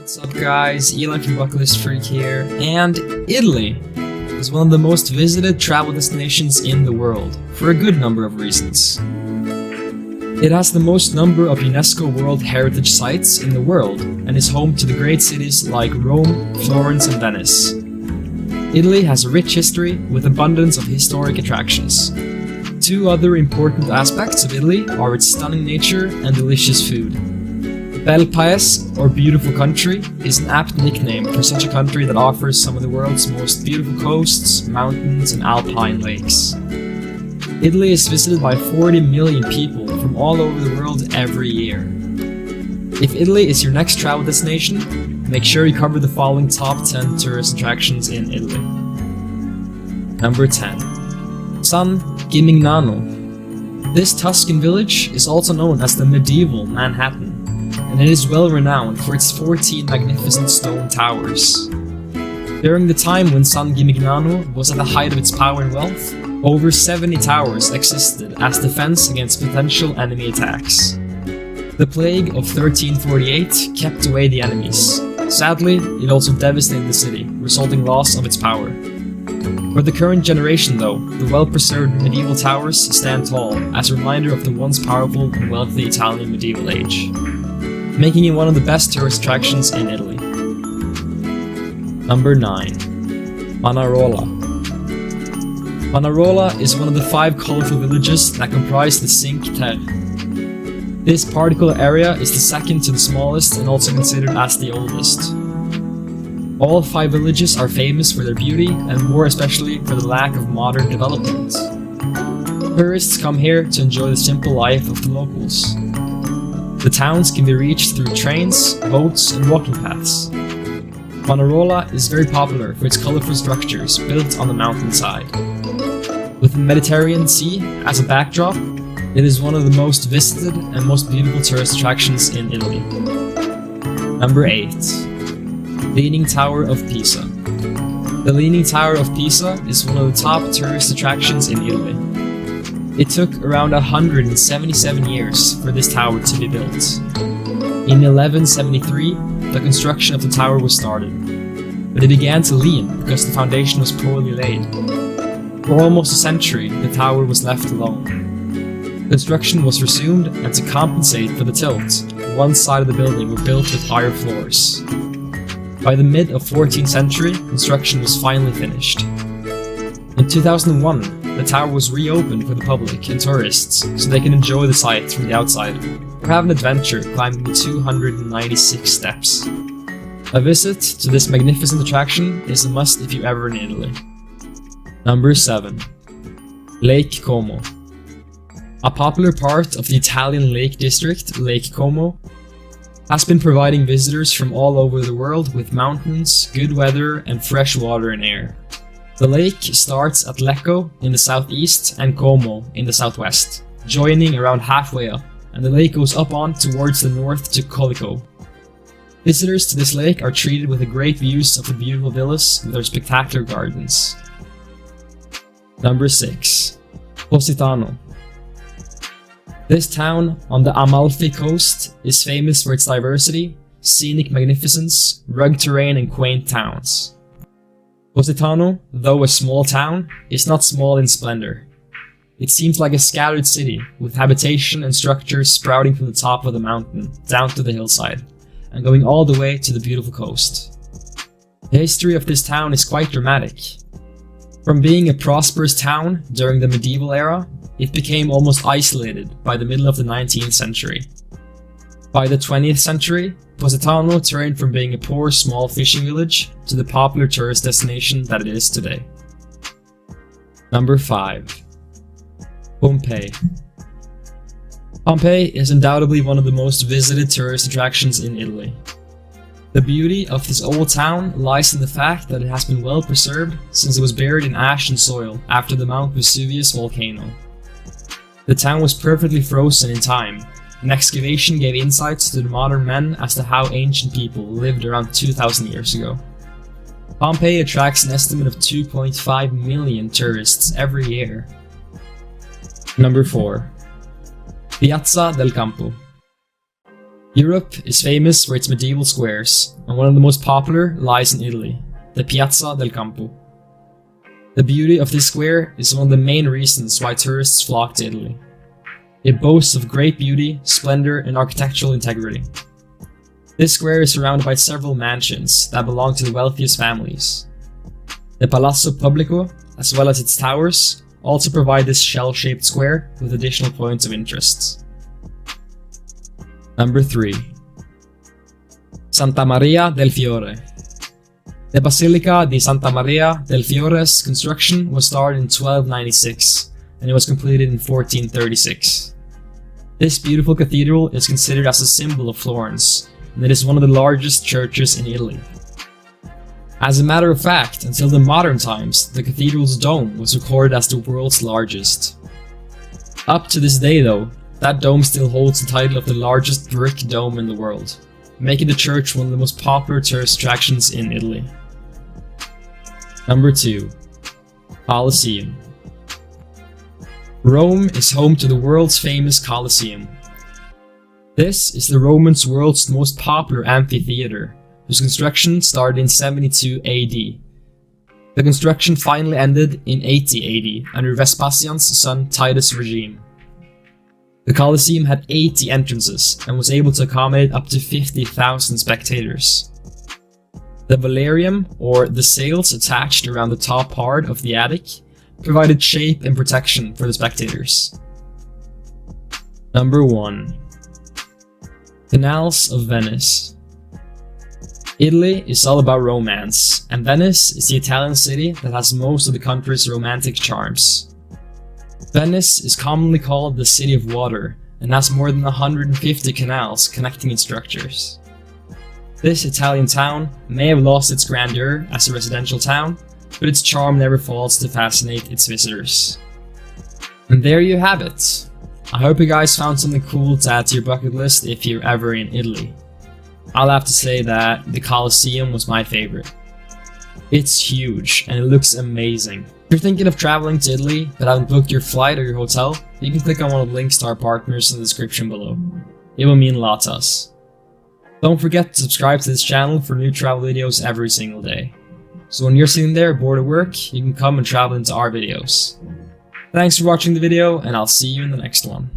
What's up guys, Eli from Bucket List Freak here, and Italy is one of the most visited travel destinations in the world, for a good number of reasons. It has the most number of UNESCO World Heritage Sites in the world, and is home to the great cities like Rome, Florence and Venice. Italy has a rich history with abundance of historic attractions. Two other important aspects of Italy are its stunning nature and delicious food. Bel Paese, or beautiful country, is an apt nickname for such a country that offers some of the world's most beautiful coasts, mountains and alpine lakes. Italy is visited by 40 million people from all over the world every year. If Italy is your next travel destination, make sure you cover the following top 10 tourist attractions in Italy. Number 10. San Gimignano. This Tuscan village is also known as the medieval Manhattan, and it is well renowned for its 14 magnificent stone towers. During the time when San Gimignano was at the height of its power and wealth, over 70 towers existed as defense against potential enemy attacks. The plague of 1348 kept away the enemies. Sadly, it also devastated the city, resulting loss of its power. For the current generation though, the well-preserved medieval towers stand tall as a reminder of the once powerful and wealthy Italian medieval age, making it one of the best tourist attractions in Italy. Number 9. Manarola. Manarola is one of the 5 colorful villages that comprise the Cinque Terre. This particular area is the second to the smallest and also considered as the oldest. All 5 villages are famous for their beauty and more especially for the lack of modern development. Tourists come here to enjoy the simple life of the locals. The towns can be reached through trains, boats and walking paths. Manarola is very popular for its colorful structures built on the mountainside. With the Mediterranean Sea as a backdrop, it is one of the most visited and most beautiful tourist attractions in Italy. Number 8. Leaning Tower of Pisa. The Leaning Tower of Pisa is one of the top tourist attractions in Italy. It took around 177 years for this tower to be built. In 1173, the construction of the tower was started, but it began to lean because the foundation was poorly laid. For almost a century, the tower was left alone. Construction was resumed, and to compensate for the tilt, one side of the building was built with higher floors. By the mid of 14th century, construction was finally finished. In 2001, the tower was reopened for the public and tourists so they can enjoy the sights from the outside, or have an adventure climbing the 296 steps. A visit to this magnificent attraction is a must if you're ever in Italy. Number 7. Lake Como. A popular part of the Italian Lake District, Lake Como, has been providing visitors from all over the world with mountains, good weather and fresh water and air. The lake starts at Lecco in the southeast and Como in the southwest, joining around halfway up, and the lake goes up on towards the north to Collico. Visitors to this lake are treated with the great views of the beautiful villas with their spectacular gardens. Number 6. Positano. This town on the Amalfi coast is famous for its diversity, scenic magnificence, rugged terrain and quaint towns. Positano, though a small town, is not small in splendor. It seems like a scattered city, with habitation and structures sprouting from the top of the mountain down to the hillside, and going all the way to the beautiful coast. The history of this town is quite dramatic. From being a prosperous town during the medieval era, it became almost isolated by the middle of the 19th century. By the 20th century, Positano turned from being a poor small fishing village to the popular tourist destination that it is today. Number 5. Pompeii. Pompeii is undoubtedly one of the most visited tourist attractions in Italy. The beauty of this old town lies in the fact that it has been well preserved since it was buried in ash and soil after the Mount Vesuvius volcano. The town was perfectly frozen in time, and excavation gave insights to the modern men as to how ancient people lived around 2,000 years ago. Pompeii attracts an estimate of 2.5 million tourists every year. Number 4. Piazza del Campo. Europe is famous for its medieval squares, and one of the most popular lies in Italy, the Piazza del Campo. The beauty of this square is one of the main reasons why tourists flock to Italy. It boasts of great beauty, splendor, and architectural integrity. This square is surrounded by several mansions that belong to the wealthiest families. The Palazzo Pubblico, as well as its towers, also provide this shell-shaped square with additional points of interest. Number 3. Santa Maria del Fiore. The Basilica di Santa Maria del Fiore's construction was started in 1296, and it was completed in 1436. This beautiful cathedral is considered as a symbol of Florence, and it is one of the largest churches in Italy. As a matter of fact, until the modern times, the cathedral's dome was recorded as the world's largest. Up to this day though, that dome still holds the title of the largest brick dome in the world, making the church one of the most popular tourist attractions in Italy. Number 2. Colosseum. Rome is home to the world's famous Colosseum. This is the Romans' world's most popular amphitheater, whose construction started in 72 AD. The construction finally ended in 80 AD under Vespasian's son Titus' regime. The Colosseum had 80 entrances and was able to accommodate up to 50,000 spectators. The velarium, or the sails attached around the top part of the attic, provided shape and protection for the spectators. Number 1. Canals of Venice. Italy is all about romance, and Venice is the Italian city that has most of the country's romantic charms. Venice is commonly called the City of Water and has more than 150 canals connecting its structures. This Italian town may have lost its grandeur as a residential town, but its charm never fails to fascinate its visitors. And there you have it. I hope you guys found something cool to add to your bucket list if you're ever in Italy. I'll have to say that the Colosseum was my favorite. It's huge and it looks amazing. If you're thinking of traveling to Italy but haven't booked your flight or your hotel, you can click on one of the links to our partners in the description below. It will mean a lot to us. Don't forget to subscribe to this channel for new travel videos every single day. So when you're sitting there bored of work, you can come and travel into our videos. Thanks for watching the video, and I'll see you in the next one.